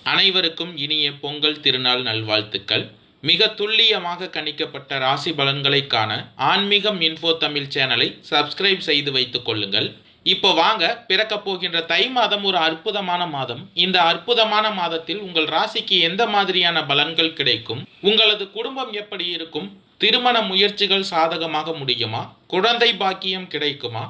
அனைவருக்கும் இனிய பொங்கல் திருநாள் நல்வாழ்த்துக்கள். மிக துல்லியமாக கணிக்கப்பட்ட ராசி பலன்களை காண ஆன்மீகம் இன்ஃபோ தமிழ் சேனலை சப்ஸ்கிரைப் செய்து வைத்துக் கொள்ளுங்கள். இப்போ வாங்க, பிறக்க போகின்ற தை மாதம் ஒரு அற்புதமான மாதம். இந்த அற்புதமான மாதத்தில் உங்கள் ராசிக்கு எந்த மாதிரியான பலன்கள் கிடைக்கும், உங்களது குடும்பம் எப்படி இருக்கும், திருமண முயற்சிகள் சாதகமாக முடியுமா, குழந்தை பாக்கியம் கிடைக்குமா,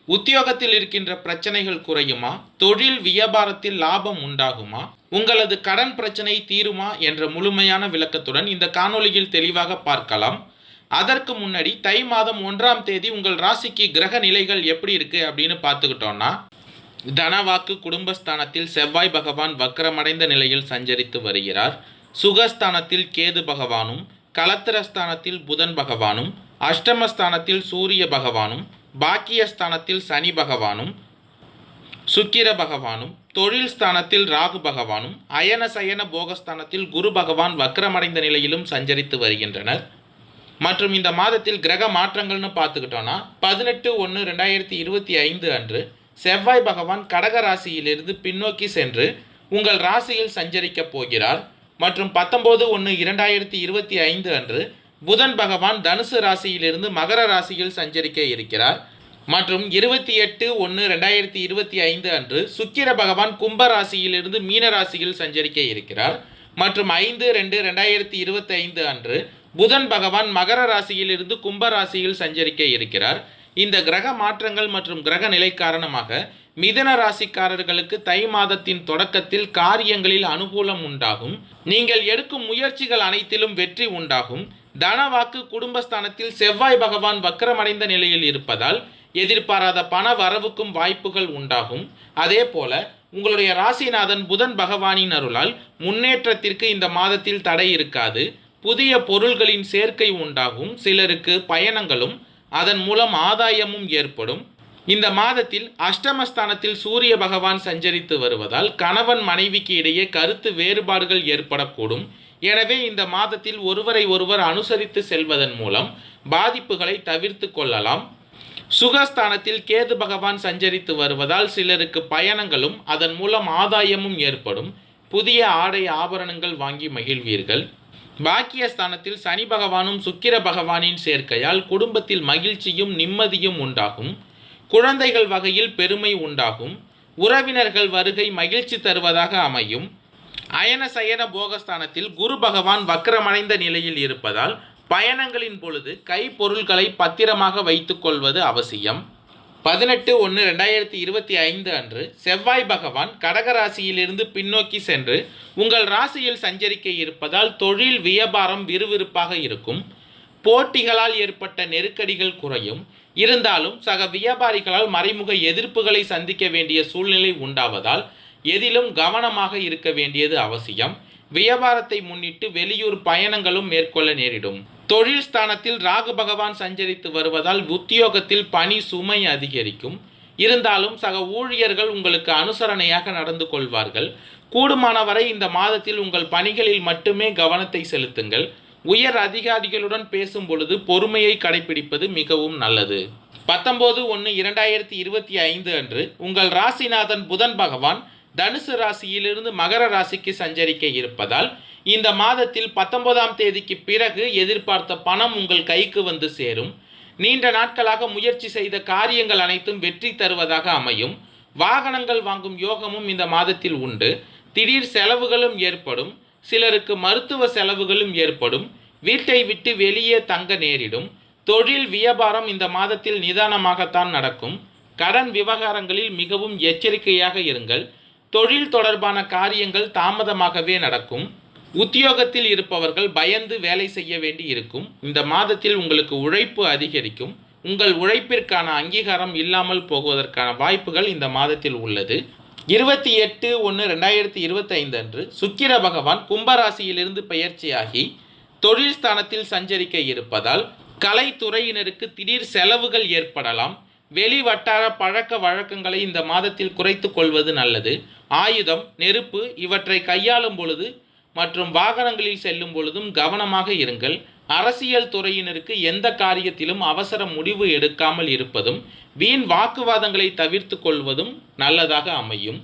உத்தியோகத்தில் இருக்கின்ற பிரச்சனைகள் குறையுமா, தொழில் வியாபாரத்தில் லாபம் உண்டாகுமா, உங்களது கடன் பிரச்சனை தீருமா என்ற முழுமையான விளக்கத்துடன் இந்த காணொளியில் தெளிவாக பார்க்கலாம். அதற்கு முன்னாடி தை மாதம் 1ஆம் தேதி உங்கள் ராசிக்கு கிரக நிலைகள் எப்படி இருக்கு அப்படின்னு பார்த்துக்கிட்டோம்னா, தனவாக்கு குடும்பஸ்தானத்தில் செவ்வாய் பகவான் வக்கரமடைந்த நிலையில் சஞ்சரித்து வருகிறார். சுகஸ்தானத்தில் கேது பகவானும், கலத்திரஸ்தானத்தில் புதன் பகவானும், அஷ்டமஸ்தானத்தில் சூரிய பகவானும், பாக்கியஸ்தானத்தில் சனி பகவானும், சுக்கிர பகவானும், தொழில் ஸ்தானத்தில் ராகு பகவானும், அயன சயன போகஸ்தானத்தில் குரு பகவான் வக்கரமடைந்த நிலையிலும் சஞ்சரித்து வருகின்றனர். மற்றும் இந்த மாதத்தில் கிரக மாற்றங்கள்னு பார்த்துக்கிட்டோன்னா 18/1/2025 அன்று செவ்வாய் பகவான் கடக ராசியிலிருந்து பின்னோக்கி சென்று உங்கள் ராசியில் சஞ்சரிக்க போகிறார். மற்றும் 19/1/2025 அன்று புதன் பகவான் தனுசு ராசியிலிருந்து மகர ராசியில் சஞ்சரிக்க இருக்கிறார். மற்றும் 28/1/2025 அன்று சுக்கிர பகவான் கும்ப ராசியிலிருந்து மீன ராசியில் சஞ்சரிக்க இருக்கிறார். மற்றும் 5/2/2025 அன்று புதன் பகவான் மகர ராசியிலிருந்து கும்ப ராசியில் சஞ்சரிக்க இருக்கிறார். இந்த கிரக மாற்றங்கள் மற்றும் கிரக நிலை காரணமாக மிதுன ராசிக்காரர்களுக்கு தை மாதத்தின் தொடக்கத்தில் காரியங்களில் அனுகூலம் உண்டாகும். நீங்கள் எடுக்கும் முயற்சிகள் அனைத்திலும் வெற்றி உண்டாகும். தனவாக்கு குடும்பஸ்தானத்தில் செவ்வாய் பகவான் வக்கரமடைந்த நிலையில் இருப்பதால் எதிர்பாராத பண வரவுக்கும் வாய்ப்புகள் உண்டாகும். அதே போல உங்களுடைய ராசிநாதன் புதன் பகவானின் அருளால் முன்னேற்றத்திற்கு இந்த மாதத்தில் தடை இருக்காது. புதிய பொருள்களின் சேர்க்கை உண்டாகும். சிலருக்கு பயணங்களும் அதன் மூலம் ஆதாயமும் ஏற்படும். இந்த மாதத்தில் அஷ்டமஸ்தானத்தில் சூரிய பகவான் சஞ்சரித்து வருவதால் கணவன் மனைவிக்கு இடையே கருத்து வேறுபாடுகள் ஏற்படக்கூடும். எனவே இந்த மாதத்தில் ஒருவரை ஒருவர் அனுசரித்து செல்வதன் மூலம் பாதிப்புகளை தவிர்த்து கொள்ளலாம். சுகஸ்தானத்தில் கேது பகவான் சஞ்சரித்து வருவதால் சிலருக்கு பயணங்களும் அதன் மூலம் ஆதாயமும் ஏற்படும். புதிய ஆடை ஆபரணங்கள் வாங்கி மகிழ்வீர்கள். பாக்கியஸ்தானத்தில் சனி பகவானும் சுக்கிர பகவானின் சேர்க்கையால் குடும்பத்தில் மகிழ்ச்சியும் நிம்மதியும் உண்டாகும். குழந்தைகள் வகையில் பெருமை உண்டாகும். உறவினர்கள் வருகை மகிழ்ச்சி தருவதாக அமையும். அயன சயன போகஸ்தானத்தில் குரு பகவான் வக்கரமடைந்த நிலையில் இருப்பதால் பயணங்களின் பொழுது கைப்பொருள்களை பத்திரமாக வைத்துக் கொள்வது அவசியம். 18/1/2025 அன்று செவ்வாய் பகவான் கடகராசியிலிருந்து பின்னோக்கி சென்று உங்கள் ராசியில் சஞ்சரிக்க இருப்பதால் தொழில் வியாபாரம் விறுவிறுப்பாக இருக்கும். போட்டிகளால் ஏற்பட்ட நெருக்கடிகள் குறையும். இருந்தாலும் சக வியாபாரிகளால் மறைமுக எதிர்ப்புகளை சந்திக்க வேண்டிய சூழ்நிலை உண்டாவதால் எதிலும் கவனமாக இருக்க வேண்டியது அவசியம். வியாபாரத்தை முன்னிட்டு வெளியூர் பயணங்களும் மேற்கொள்ள நேரிடும். தொழில் ஸ்தானத்தில் ராகு பகவான் சஞ்சரித்து வருவதால் உத்தியோகத்தில் பணி சுமை அதிகரிக்கும். இருந்தாலும் சக ஊழியர்கள் உங்களுக்கு அனுசரணையாக நடந்து கொள்வார்கள். கூடுமானவரை இந்த மாதத்தில் உங்கள் பணிகளில் மட்டுமே கவனத்தை செலுத்துங்கள். உயர் அதிகாரிகளுடன் பேசும் பொழுது பொறுமையை கடைபிடிப்பது மிகவும் நல்லது. 19/1/2025 அன்று உங்கள் ராசிநாதன் புதன் பகவான் தனுசு ராசியிலிருந்து மகர ராசிக்கு சஞ்சரிக்க இருப்பதால் இந்த மாதத்தில் 19ஆம் தேதிக்கு பிறகு எதிர்பார்த்த பணம் உங்கள் கைக்கு வந்து சேரும். நீண்ட நாட்களாக முயற்சி செய்த காரியங்கள் அனைத்தும் வெற்றி தருவதாக அமையும். வாகனங்கள் வாங்கும் யோகமும் இந்த மாதத்தில் உண்டு. திடீர் செலவுகளும் ஏற்படும். சிலருக்கு மருத்துவ செலவுகளும் ஏற்படும். வீட்டை விட்டு வெளியே தங்க நேரிடும். தொழில் வியாபாரம் இந்த மாதத்தில் நிதானமாகத்தான் நடக்கும். கடன் விவகாரங்களில் மிகவும் எச்சரிக்கையாக இருங்கள். தொழில் தொடர்பான காரியங்கள் தாமதமாகவே நடக்கும். உத்தியோகத்தில் இருப்பவர்கள் பயந்து வேலை செய்ய வேண்டி இருக்கும். இந்த மாதத்தில் உங்களுக்கு உழைப்பு அதிகரிக்கும். உங்கள் உழைப்பிற்கான அங்கீகாரம் இல்லாமல் போகுவதற்கான வாய்ப்புகள் இந்த மாதத்தில் உள்ளது. 28/1/2025 அன்று சுக்கிர பகவான் கும்பராசியிலிருந்து பெயர்ச்சியாகி தொழில் ஸ்தானத்தில் சஞ்சரிக்க இருப்பதால் கலைத்துறையினருக்கு திடீர் செலவுகள் ஏற்படலாம். வெளி வட்டார பழக்க வழக்கங்களை இந்த மாதத்தில் குறைத்து கொள்வது நல்லது. ஆயுதம், நெருப்பு இவற்றை கையாளும் பொழுது மற்றும் வாகனங்களில் செல்லும் பொழுதும் கவனமாக இருங்கள். அரசியல் துறையினருக்கு எந்த காரியத்திலும் அவசர முடிவு எடுக்காமல் இருப்பதும் வீண் வாக்குவாதங்களை தவிர்த்து கொள்வதும் நல்லதாக அமையும்.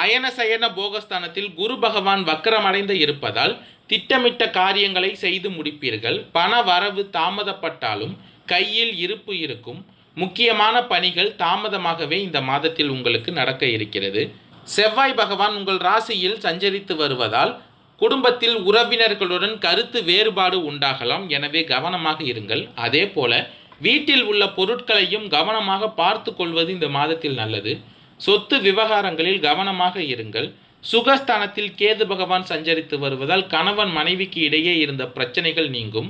அயன சயன போகஸ்தானத்தில் குரு பகவான் வக்கரமடைந்து இருப்பதால் திட்டமிட்ட காரியங்களை செய்து முடிப்பீர்கள். பண வரவு தாமதப்பட்டாலும் கையில் இருப்பு இருக்கும். முக்கியமான பணிகள் தாமதமாகவே இந்த மாதத்தில் உங்களுக்கு நடக்க இருக்கிறது. செவ்வாய் பகவான் உங்கள் ராசியில் சஞ்சரித்து வருவதால் குடும்பத்தில் உறவினர்களுடன் கருத்து வேறுபாடு உண்டாகலாம். எனவே கவனமாக இருங்கள். அதே போல வீட்டில் உள்ள பொருட்களையும் கவனமாக பார்த்து கொள்வது இந்த மாதத்தில் நல்லது. சொத்து விவகாரங்களில் கவனமாக இருங்கள். சுகஸ்தானத்தில் கேது பகவான் சஞ்சரித்து வருவதால் கணவன் மனைவிக்கு இடையே இருந்த பிரச்சனைகள் நீங்கும்.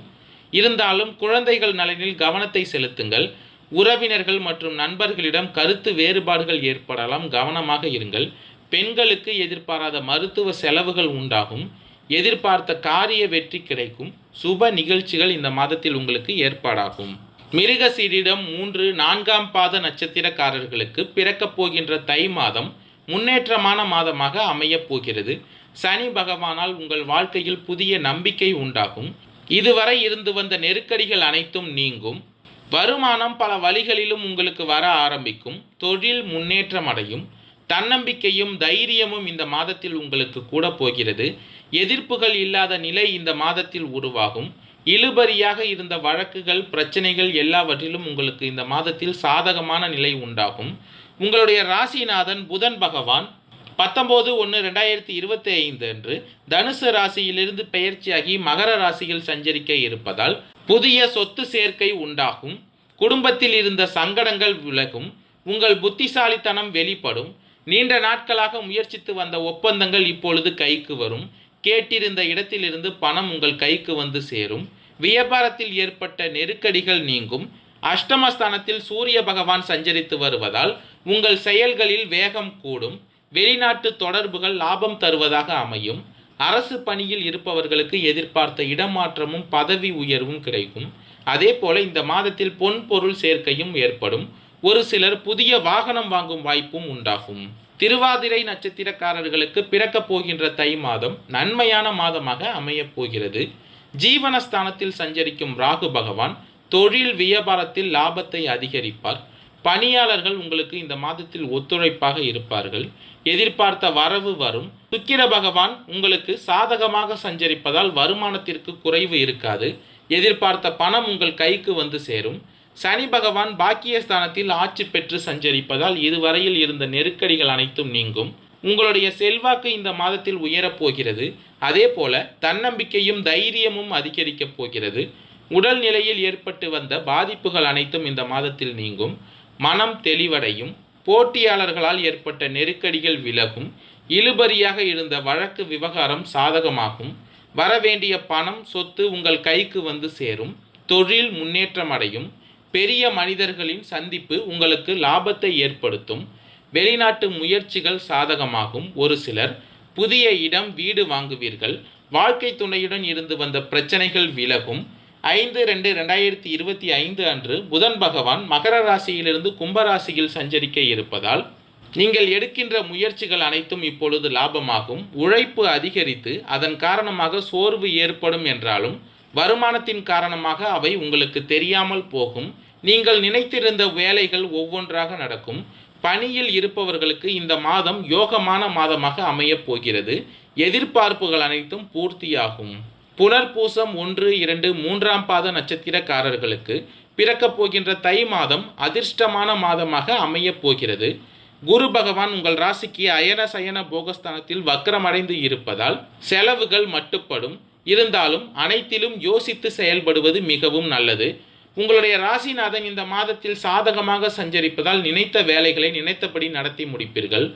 இருந்தாலும் குழந்தைகள் நலனில் கவனத்தை செலுத்துங்கள். உறவினர்கள் மற்றும் நண்பர்களிடம் கருத்து வேறுபாடுகள் ஏற்படலாம். கவனமாக இருங்கள். பெண்களுக்கு எதிர்பாராத மருத்துவ செலவுகள் உண்டாகும். எதிர்பார்த்த காரிய வெற்றி கிடைக்கும். சுப நிகழ்ச்சிகள் இந்த மாதத்தில் உங்களுக்கு ஏற்பாடாகும். மிருகசீரிடம் 3, 4ஆம் பாத நட்சத்திரக்காரர்களுக்கு பிறக்கப் போகின்ற தை மாதம் முன்னேற்றமான மாதமாக அமையப் போகிறது. சனி பகவானால் உங்கள் வாழ்க்கையில் புதிய நம்பிக்கை உண்டாகும். இதுவரை இருந்து வந்த நெருக்கடிகள் அனைத்தும் நீங்கும். வருமானம் பல வழிகளிலும் உங்களுக்கு வர ஆரம்பிக்கும். தொழில் முன்னேற்றம் அடையும். தன்னம்பிக்கையும் தைரியமும் இந்த மாதத்தில் உங்களுக்கு கூட போகிறது. எதிர்ப்புகள் இல்லாத நிலை இந்த மாதத்தில் உருவாகும். இழுபறியாக இருந்த வழக்குகள் பிரச்சனைகள் எல்லாவற்றிலும் உங்களுக்கு இந்த மாதத்தில் சாதகமான நிலை உண்டாகும். உங்களுடைய ராசிநாதன் புதன் பகவான் 19/1/2025 அன்று தனுசு ராசியிலிருந்து பெயர்ச்சியாகி மகர ராசியில் சஞ்சரிக்க இருப்பதால் புதிய சொத்து சேர்க்கை உண்டாகும். குடும்பத்தில் இருந்த சங்கடங்கள் விலகும். உங்கள் புத்திசாலித்தனம் வெளிப்படும். நீண்ட நாட்களாக முயற்சித்து வந்த ஒப்பந்தங்கள் இப்பொழுது கைக்கு வரும். கேட்டிருந்த இடத்திலிருந்து பணம் உங்கள் கைக்கு வந்து சேரும். வியாபாரத்தில் ஏற்பட்ட நெருக்கடிகள் நீங்கும். அஷ்டமஸ்தானத்தில் சூரிய பகவான் சஞ்சரித்து வருவதால் உங்கள் செயல்களில் வேகம் கூடும். வெளிநாட்டு தொடர்புகள் லாபம் தருவதாக அமையும். அரசு பணியில் இருப்பவர்களுக்கு எதிர்பார்த்த இடமாற்றமும் பதவி உயர்வும் கிடைக்கும். அதே போல இந்த மாதத்தில் பொன் பொருள் சேர்க்கையும் ஏற்படும். ஒரு சிலர் புதிய வாகனம் வாங்கும் வாய்ப்பும் உண்டாகும். திருவாதிரை நட்சத்திரக்காரர்களுக்கு பிறக்கப் போகின்ற தை மாதம் நன்மையான மாதமாக அமையப் போகிறது. ஜீவனஸ்தானத்தில் சஞ்சரிக்கும் ராகு பகவான் தொழில் வியாபாரத்தில் லாபத்தை அதிகரிப்பார். பணியாளர்கள் உங்களுக்கு இந்த மாதத்தில் ஒத்துழைப்பாக இருப்பார்கள். எதிர்பார்த்த வரவு வரும். சுக்கிர பகவான் உங்களுக்கு சாதகமாக சஞ்சரிப்பதால் வருமானத்திற்கு குறைவு இருக்காது. எதிர்பார்த்த பணம் உங்கள் கைக்கு வந்து சேரும். சனி பகவான் பாக்கியஸ்தானத்தில் ஆட்சி பெற்று சஞ்சரிப்பதால் இதுவரையில் இருந்த நெருக்கடிகள் அனைத்தும் நீங்கும். உங்களுடைய செல்வாக்கு இந்த மாதத்தில் உயரப்போகிறது. அதே போல தன்னம்பிக்கையும் தைரியமும் அதிகரிக்கப் போகிறது. உடல்நிலையில் ஏற்பட்டு வந்த பாதிப்புகள் அனைத்தும் இந்த மாதத்தில் நீங்கும். மனம் தெளிவடையும். போட்டியாளர்களால் ஏற்பட்ட நெருக்கடிகள் விலகும். இழுபறியாக இருந்த வழக்கு விவகாரம் சாதகமாகும். வரவேண்டிய பணம் சொத்து உங்கள் கைக்கு வந்து சேரும். தொழில் முன்னேற்றம் அடையும். பெரிய மனிதர்களின் சந்திப்பு உங்களுக்கு லாபத்தை ஏற்படுத்தும். வெளிநாட்டு முயற்சிகள் சாதகமாகும். ஒரு சிலர் புதிய இடம் வீடு வாங்குவீர்கள். வாழ்க்கை துணையுடன் இருந்து வந்த பிரச்சனைகள் விலகும். 5/2/2025 அன்று புதன் பகவான் மகர ராசியிலிருந்து கும்பராசியில் சஞ்சரிக்க இருப்பதால் நீங்கள் எடுக்கின்ற முயற்சிகள் அனைத்தும் இப்பொழுது லாபமாகும். உழைப்பு அதிகரித்து அதன் காரணமாக சோர்வு ஏற்படும் என்றாலும் வருமானத்தின் காரணமாக அவை உங்களுக்கு தெரியாமல் போகும். நீங்கள் நினைத்திருந்த வேலைகள் ஒவ்வொன்றாக நடக்கும். பணியில் இருப்பவர்களுக்கு இந்த மாதம் யோகமான மாதமாக அமையப் போகிறது. எதிர்பார்ப்புகள் அனைத்தும் பூர்த்தியாகும். புனர்பூசம் 1, 2, 3ஆம் பாத நட்சத்திரக்காரர்களுக்கு பிறக்கப் போகின்ற தை மாதம் அதிர்ஷ்டமான மாதமாக அமையப் போகிறது. குரு பகவான் உங்கள் ராசிக்கு அயன சயன போகஸ்தானத்தில் வக்கரமடைந்து இருப்பதால் செலவுகள் மட்டுப்படும். இருந்தாலும் அனைத்திலும் யோசித்து செயல்படுவது மிகவும் நல்லது. உங்களுடைய ராசிநாதன் இந்த மாதத்தில் சாதகமாக சஞ்சரிப்பதால் நினைத்த வேலைகளை நினைத்தபடி நடத்தி முடிப்பீர்கள்.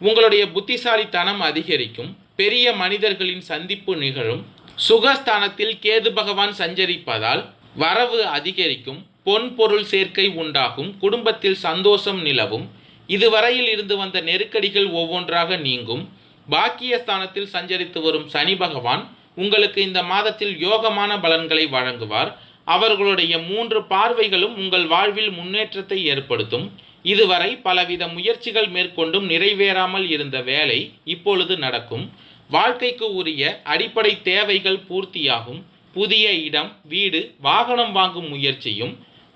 உங்களுடைய புத்திசாலித்தனம் அதிகரிக்கும். பெரிய மனிதர்களின் சந்திப்பு நிகழும். சுகஸ்தானத்தில் கேது பகவான் சஞ்சரிப்பதால் வரவு அதிகரிக்கும். பொன் பொருள் சேர்க்கை உண்டாகும். குடும்பத்தில் சந்தோஷம் நிலவும். இதுவரையில் இருந்து வந்த நெருக்கடிகள் ஒவ்வொன்றாக நீங்கும். பாக்கியஸ்தானத்தில் சஞ்சரித்து வரும் சனி பகவான் உங்களுக்கு இந்த மாதத்தில் யோகமான பலன்களை வழங்குவார். அவர்களுடைய 3 பார்வைகளும் உங்கள் வாழ்வில் முன்னேற்றத்தை ஏற்படுத்தும். இதுவரை பலவித முயற்சிகள் மேற்கொண்டும் நிறைவேறாமல் இருந்த வேலை இப்பொழுது நடக்கும். வாழ்க்கைக்கு உரிய அடிப்படை தேவைகள் பூர்த்தியாகும். புதிய இடம் வீடு வாகனம் வாங்கும் முயற்சியும்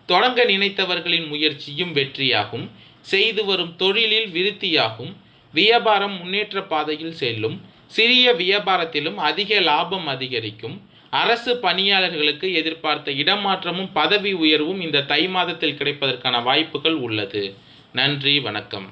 தொடங்க நினைத்தவர்களின் முயற்சியும் வெற்றியாகும். செய்து வரும் தொழிலில் விருத்தியாகும். வியாபாரம் முன்னேற்ற பாதையில் செல்லும். சிறிய வியாபாரத்திலும் அதிக லாபம் அதிகரிக்கும். அரசு பணியாளர்களுக்கு எதிர்பார்த்த இடமாற்றமும் பதவி உயர்வும் இந்த தை மாதத்தில் கிடைப்பதற்கான வாய்ப்புகள் உள்ளது. நன்றி, வணக்கம்.